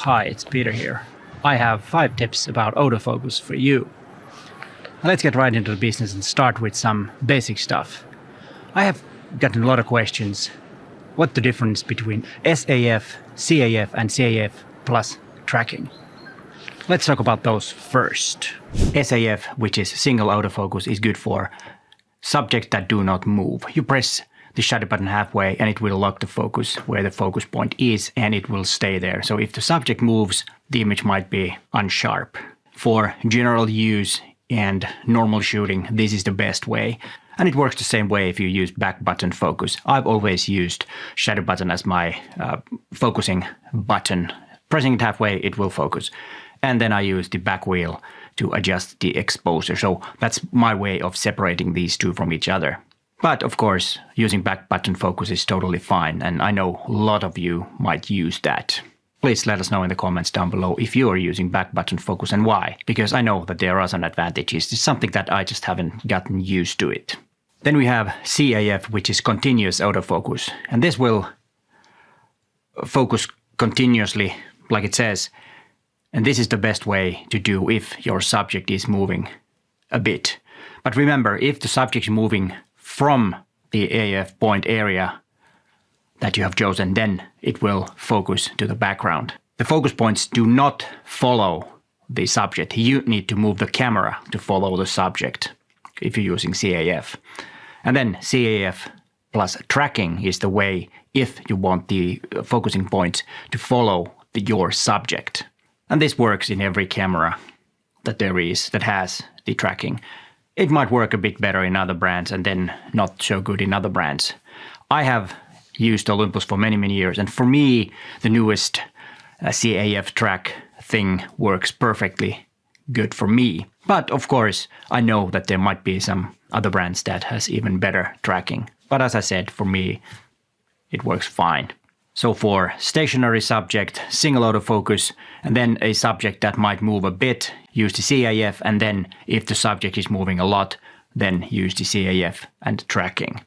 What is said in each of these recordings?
Hi, it's Peter here. I have 5 tips about autofocus for you. Let's get right into the business and start with some basic stuff. I have gotten a lot of questions. What the difference between SAF, CAF and CAF plus tracking? Let's talk about those first. SAF, which is single autofocus, is good for subjects that do not move. You press the shutter button halfway and it will lock the focus where the focus point is and it will stay there. So if the subject moves, the image might be unsharp. For general use and normal shooting, this is the best way. And it works the same way if you use back button focus. I've always used shutter button as my focusing button. Pressing it halfway, it will focus. And then I use the back wheel to adjust the exposure. So that's my way of separating these two from each other. But of course, using back button focus is totally fine, and I know a lot of you might use that. Please let us know in the comments down below if you are using back button focus and why, because I know that there are some advantages. It's something that I just haven't gotten used to it. Then we have CAF, which is continuous autofocus, and this will focus continuously, like it says, and this is the best way to do if your subject is moving a bit. But remember, if the subject is moving from the AF point area that you have chosen, then it will focus to the background. The focus points do not follow the subject. You need to move the camera to follow the subject if you're using CAF. And then CAF plus tracking is the way if you want the focusing points to follow your subject. And this works in every camera that there is that has the tracking. It might work a bit better in other brands and then not so good in other brands. I have used Olympus for many, many years, and for me, the newest CAF track thing works perfectly good for me. But of course, I know that there might be some other brands that has even better tracking. But as I said, for me, it works fine. So for stationary subject, single autofocus, and then a subject that might move a bit, use the CAF, and then if the subject is moving a lot, then use the CAF and tracking.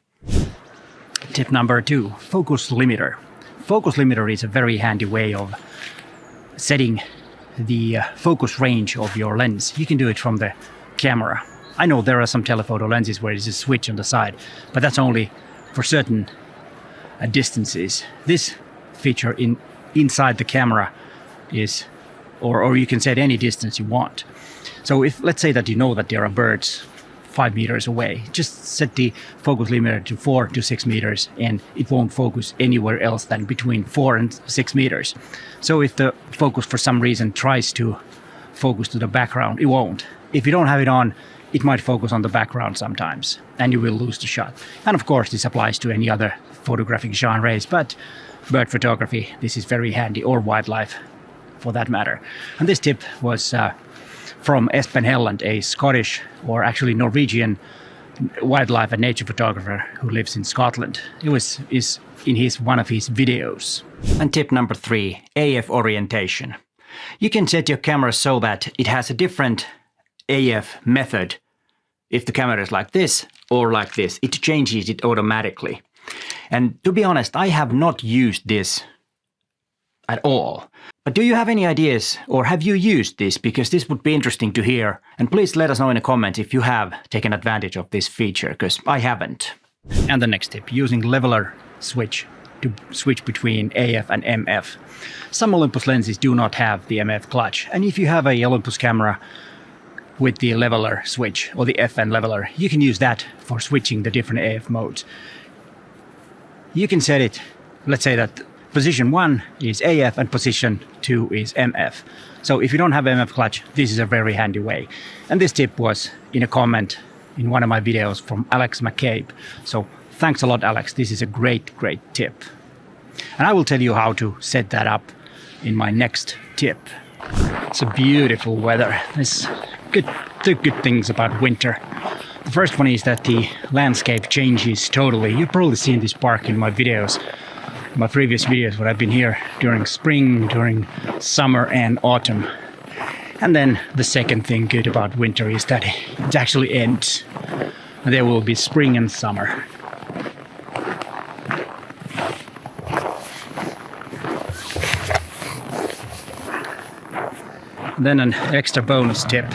Tip number 2, focus limiter. Focus limiter is a very handy way of setting the focus range of your lens. You can do it from the camera. I know there are some telephoto lenses where there's a switch on the side, but that's only for certain distances. This feature inside the camera is, or you can set any distance you want. So if, let's say that you know that there are birds 5 meters away, just set the focus limiter to 4 to 6 meters and it won't focus anywhere else than between 4 and 6 meters. So if the focus for some reason tries to focus to the background, it won't. If you don't have it on, it might focus on the background sometimes and you will lose the shot. And of course this applies to any other photographic genres, but bird photography, this is very handy, or wildlife for that matter. And this tip was from Espen Helland, a Scottish, or actually Norwegian, wildlife and nature photographer who lives in Scotland. It is in one of his videos. And tip number 3, AF orientation. You can set your camera so that it has a different AF method. If the camera is like this or like this, it changes it automatically. And to be honest, I have not used this at all. But do you have any ideas, or have you used this? Because this would be interesting to hear. And please let us know in the comments if you have taken advantage of this feature, because I haven't. And the next tip, using leveler switch to switch between AF and MF. Some Olympus lenses do not have the MF clutch. And if you have a Olympus camera with the leveler switch, or the FN leveler, you can use that for switching the different AF modes. You can set it, let's say that position 1 is AF and position 2 is MF. So if you don't have MF clutch, this is a very handy way. And this tip was in a comment in one of my videos from Alex McCabe. So thanks a lot, Alex. This is a great, great tip. And I will tell you how to set that up in my next tip. It's a beautiful weather. There's two good things about winter. The first one is that the landscape changes totally. You've probably seen this park in my videos, my previous videos where I've been here during spring, during summer and autumn. And then the second thing good about winter is that it actually ends. There will be spring and summer. Then an extra bonus tip.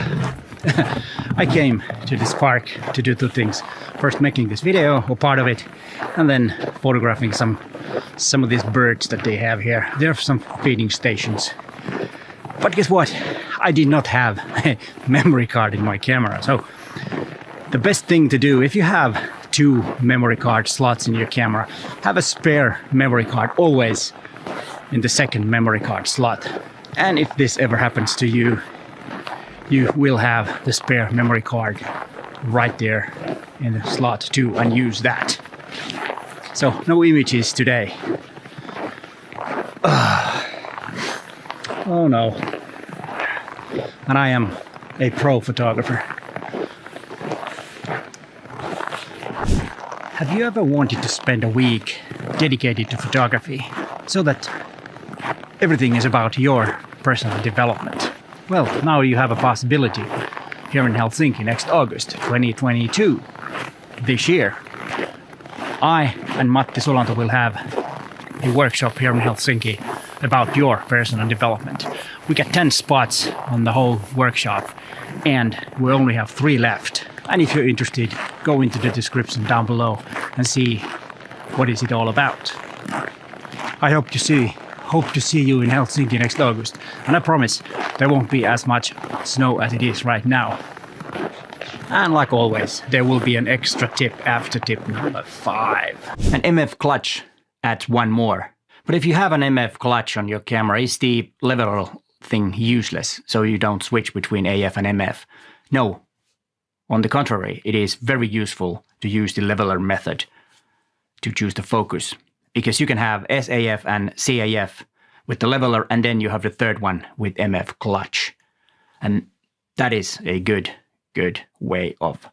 I came to this park to do two things. First making this video, or part of it, and then photographing some of these birds that they have here. There are some feeding stations. But guess what? I did not have a memory card in my camera. So the best thing to do, if you have 2 memory card slots in your camera, have a spare memory card always in the second memory card slot. And if this ever happens to you, you will have the spare memory card right there in the slot 2 and use that. So no images today. Oh no. And I am a pro photographer. Have you ever wanted to spend a week dedicated to photography so that everything is about your personal development? Well, now you have a possibility here in Helsinki next August 2022. This year, I and Matti Solanto will have a workshop here in Helsinki about your personal development. We got 10 spots on the whole workshop and we only have 3 left. And if you're interested, go into the description down below and see what is it all about. I hope to see you in Helsinki next August. And I promise there won't be as much snow as it is right now. And like always, there will be an extra tip after tip number 5. An MF clutch adds one more. But if you have an MF clutch on your camera, is the leveler thing useless, so you don't switch between AF and MF? No. On the contrary, it is very useful to use the leveler method to choose the focus. Because you can have SAF and CAF with the leveler, and then you have the third one with MF clutch. And that is a good way of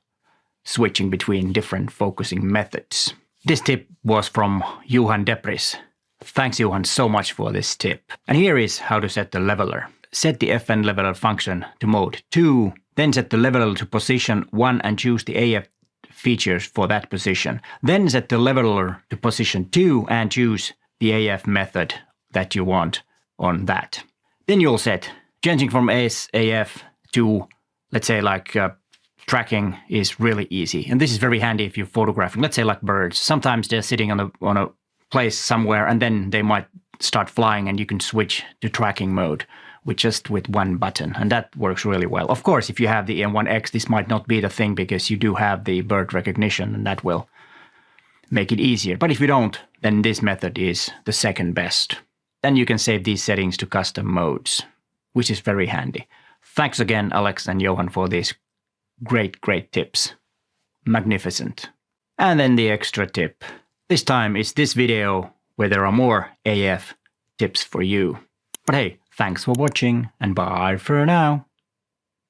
switching between different focusing methods. This tip was from Johan Depris. Thanks Johan so much for this tip. And here is how to set the leveler. Set the FN leveler function to mode 2, then set the leveler to position 1 and choose the AF features for that position. Then set the leveler to position 2 and choose the AF method that you want on that. Then you'll set. Changing from SAF to, let's say, like tracking is really easy. And this is very handy if you're photographing, let's say like birds. Sometimes they're sitting on a place somewhere and then they might start flying and you can switch to tracking mode with one button, and that works really well. Of course, if you have the M1X, this might not be the thing because you do have the bird recognition and that will make it easier. But if you don't, then this method is the second best. Then you can save these settings to custom modes, which is very handy. Thanks again, Alex and Johan, for these great tips. Magnificent. And then the extra tip. This time it's this video where there are more AF tips for you. But hey, thanks for watching and bye for now.